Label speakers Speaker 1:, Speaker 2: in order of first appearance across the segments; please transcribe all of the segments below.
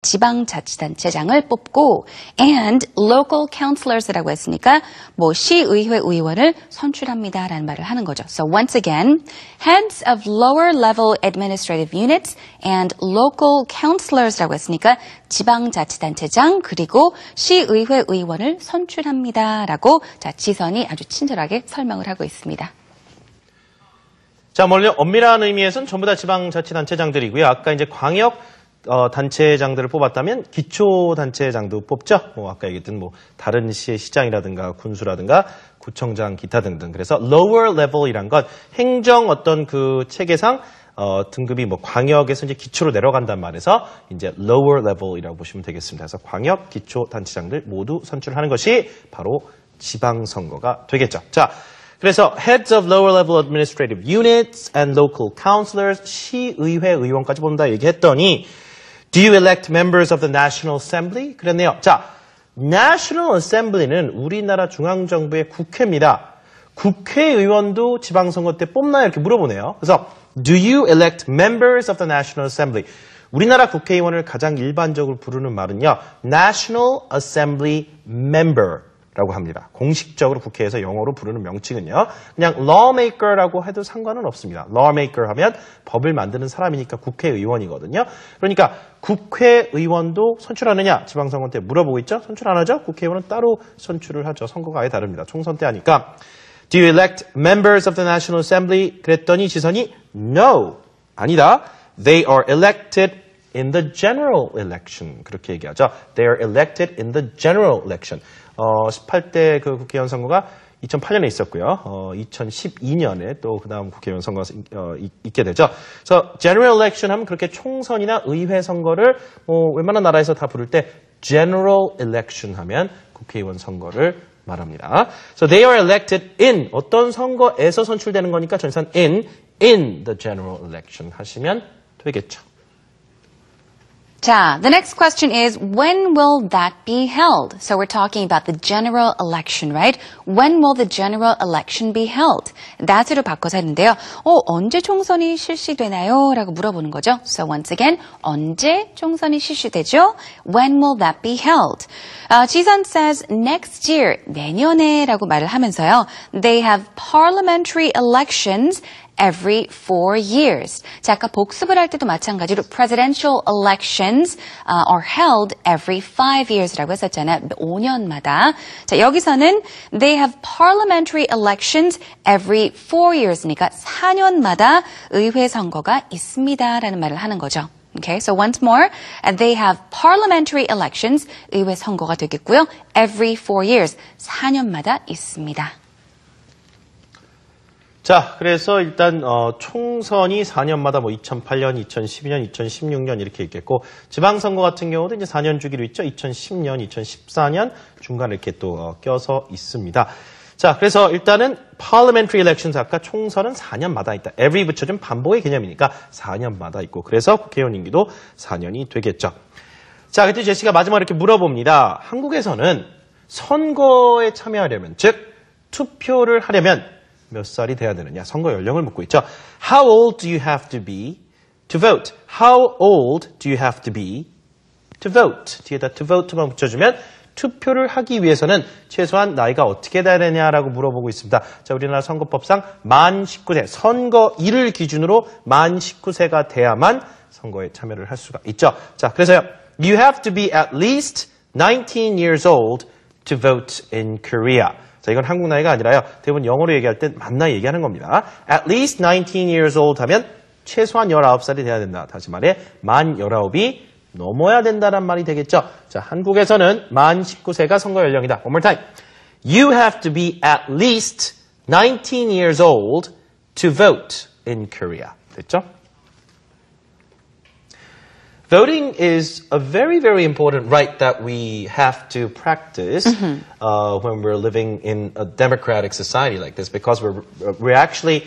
Speaker 1: 지방자치단체장을 뽑고 and local councilors라고 했으니까 뭐 시의회 의원을 선출합니다라는 말을 하는 거죠. So once again, heads of lower level administrative units and local councilors라고 했으니까 지방자치단체장 그리고 시의회 의원을 선출합니다라고 자 지선이 아주 친절하게 설명을 하고 있습니다.
Speaker 2: 자, 엄밀한 의미에서는 전부 다 지방자치단체장들이고요. 아까 이제 광역 단체장들을 뽑았다면 기초단체장도 뽑죠. 아까 얘기했던 다른 시의 시장이라든가 군수라든가 구청장 기타 등등. 그래서 lower level이란 건 행정 어떤 그 체계상 등급이 광역에서 이제 기초로 내려간단 말에서 이제 lower level이라고 보시면 되겠습니다. 그래서 광역 기초단체장들 모두 선출하는 것이 바로 지방선거가 되겠죠. 자. 그래서 heads of lower level administrative units and local councilors, 시의회 의원까지 본다 얘기했더니 do you elect members of the National Assembly? 그랬네요. 자, National Assembly는 우리나라 중앙정부의 국회입니다. 국회의원도 지방선거 때 뽑나요? 이렇게 물어보네요. 그래서 do you elect members of the National Assembly? 우리나라 국회의원을 가장 일반적으로 부르는 말은요. National Assembly member. 라고 합니다. 공식적으로 국회에서 영어로 부르는 명칭은요. 그냥 lawmaker라고 해도 상관은 없습니다. lawmaker 하면 법을 만드는 사람이니까 국회의원이거든요. 그러니까 국회의원도 선출하느냐? 지방선거 때 물어보고 있죠. 선출 안 하죠? 국회의원은 따로 선출을 하죠. 선거가 아예 다릅니다. 총선 때 하니까 Do you elect members of the National Assembly? 그랬더니 지선이 No. 아니다. They are elected in the general election. 그렇게 얘기하죠. They are elected in the general election. 18대 그 국회의원 선거가 2008년에 있었고요. 2012년에 또 그 다음 국회의원 선거가 있게 되죠. 그래서 general election 하면 그렇게 총선이나 의회 선거를 웬만한 나라에서 다 부를 때 general election 하면 국회의원 선거를 말합니다. So they are elected in 어떤 선거에서 선출되는 거니까 전산 in the general election 하시면 되겠죠.
Speaker 1: 자, the next question is, when will that be held? So we're talking about the general election, right? When will the general election be held? that으로 바꿔서 했는데요. 언제 총선이 실시되나요? 라고 물어보는 거죠. So once again, 언제 총선이 실시되죠? When will that be held? 지선 says next year, 내년에 라고 말을 하면서요. They have parliamentary elections every 4 years. 자, 아까 복습을 할 때도 마찬가지로 presidential elections are held every 5 years라고 했었잖아요. 5년마다. 자, 여기서는 they have parliamentary elections every 4 years니까 4년마다 의회 선거가 있습니다라는 말을 하는 거죠. Okay, so once more, they have parliamentary elections, 의회 선거가 되겠고요. Every 4 years, 4년마다 있습니다.
Speaker 2: 자, 그래서 일단 총선이 4년마다 2008년, 2012년, 2016년 이렇게 있겠고 지방선거 같은 경우도 이제 4년 주기로 있죠. 2010년, 2014년 중간에 이렇게 또 껴서 있습니다. 자, 그래서 일단은 parliamentary elections 아까 총선은 4년마다 있다. every 붙여준 반복의 개념이니까 4년마다 있고 그래서 국회의원 임기도 4년이 되겠죠. 자, 그때 제시가 마지막으로 이렇게 물어봅니다. 한국에서는 선거에 참여하려면 즉 투표를 하려면 몇 살이 돼야 되느냐? 선거 연령을 묻고 있죠. How old do you have to be to vote? How old do you have to be to vote? 뒤에다 to vote만 붙여주면 투표를 하기 위해서는 최소한 나이가 어떻게 돼야 되냐라고 물어보고 있습니다. 자, 우리나라 선거법상 만 19세, 선거일을 기준으로 만 19세가 돼야만 선거에 참여를 할 수가 있죠. 자, 그래서요. You have to be at least 19 years old to vote in Korea. 자, 이건 한국 나이가 아니라요. 대부분 영어로 얘기할 땐 만 나이 얘기하는 겁니다. At least 19 years old 하면 최소한 19살이 돼야 된다. 다시 말해, 만 19이 넘어야 된다는 말이 되겠죠. 자, 한국에서는 만 19세가 선거 연령이다. One more time. You have to be at least 19 years old to vote in Korea. 됐죠? Voting is a very, very important right that we have to practice when we're living in a democratic society like this because we're actually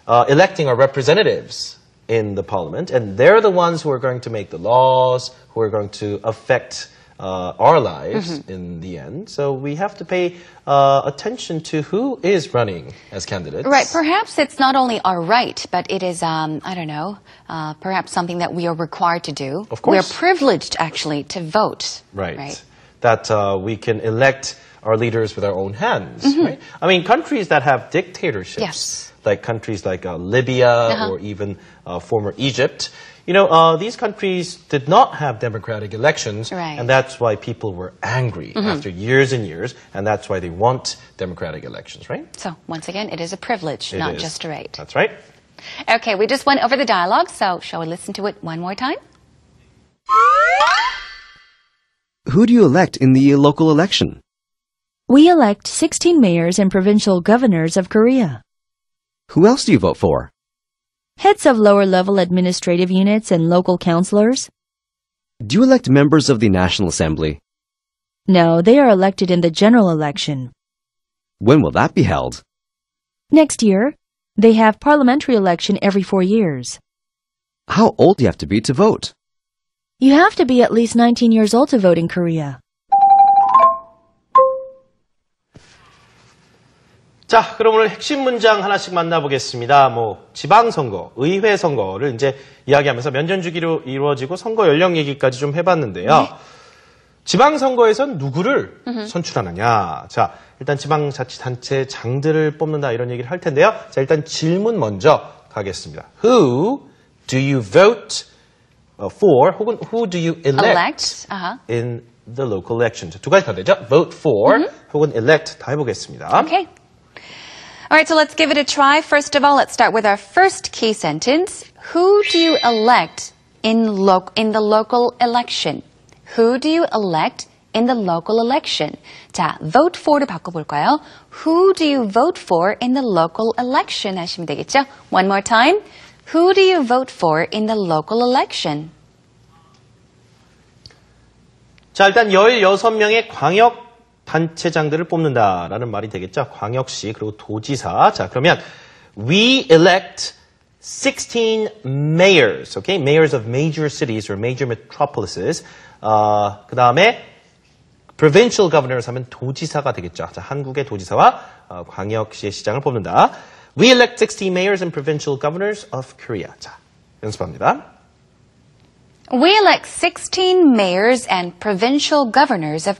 Speaker 2: electing our representatives in the parliament and they're the ones who are going to make the laws, who are going to affect our lives in the end. So we have to pay attention to who is running as candidates.
Speaker 1: Right. Perhaps it's not only our right, but it is, perhaps something that we are required to do.
Speaker 2: Of course.
Speaker 1: We are privileged, actually, to vote.
Speaker 2: Right. That we can elect our leaders with our own hands. Right? I mean, countries that have dictatorships,
Speaker 1: Yes.
Speaker 2: like countries like Libya or even former Egypt, these countries did not have democratic elections,
Speaker 1: Right.
Speaker 2: and that's why people were angry after years and years, and that's why they want democratic elections, right?
Speaker 1: So, once again, it is a privilege,
Speaker 2: It
Speaker 1: not
Speaker 2: is.
Speaker 1: just a right.
Speaker 2: That's right.
Speaker 1: Okay, we just went over the dialogue, so shall we listen to it one more time?
Speaker 3: Who do you elect in the local election?
Speaker 4: We elect 16 mayors and provincial governors of Korea.
Speaker 3: Who else do you vote for?
Speaker 4: Heads of lower-level administrative units and local councilors?
Speaker 3: Do you elect members of the National Assembly?
Speaker 4: No, they are elected in the general election.
Speaker 3: When will that be held?
Speaker 4: Next year, they have parliamentary election every 4 years.
Speaker 3: How old do you have to be to vote?
Speaker 4: You have to be at least 19 years old to vote in Korea.
Speaker 2: 자, 그럼 오늘 핵심 문장 하나씩 만나보겠습니다. 지방선거, 의회 선거를 이제 이야기하면서 면전 주기로 이루어지고 선거 연령 얘기까지 좀 해봤는데요. 지방선거에선 누구를 선출하느냐. 자, 일단 지방자치단체장들을 뽑는다 이런 얘기를 할 텐데요. 자, 일단 질문 먼저 가겠습니다. Who do you vote for? 혹은 who do you elect in the local election? 자, 두 가지 다 되죠? Vote for 혹은 elect 다 해보겠습니다.
Speaker 1: Okay. All right, so let's give it a try. First of all, let's start with our first key sentence. Who do you elect in the local election? Who do you elect in the local election? 자, vote for를 바꿔볼까요? Who do you vote for in the local election? 하시면 되겠죠? One more time. Who do you vote for in the local election?
Speaker 2: 자, 일단 16명의 광역 단체장들을 뽑는다라는 말이 되겠죠. 광역시 그리고 도지사. 자, 그러면 we elect 16 mayors, okay? Mayors of major cities or major metropolises. 그 다음에 provincial governors 하면 도지사가 되겠죠. 자, 한국의 도지사와 광역시의 시장을 뽑는다. We elect 16 mayors and provincial governors of Korea. 자, 연습합니다.
Speaker 1: We elect 16 mayors and provincial governors of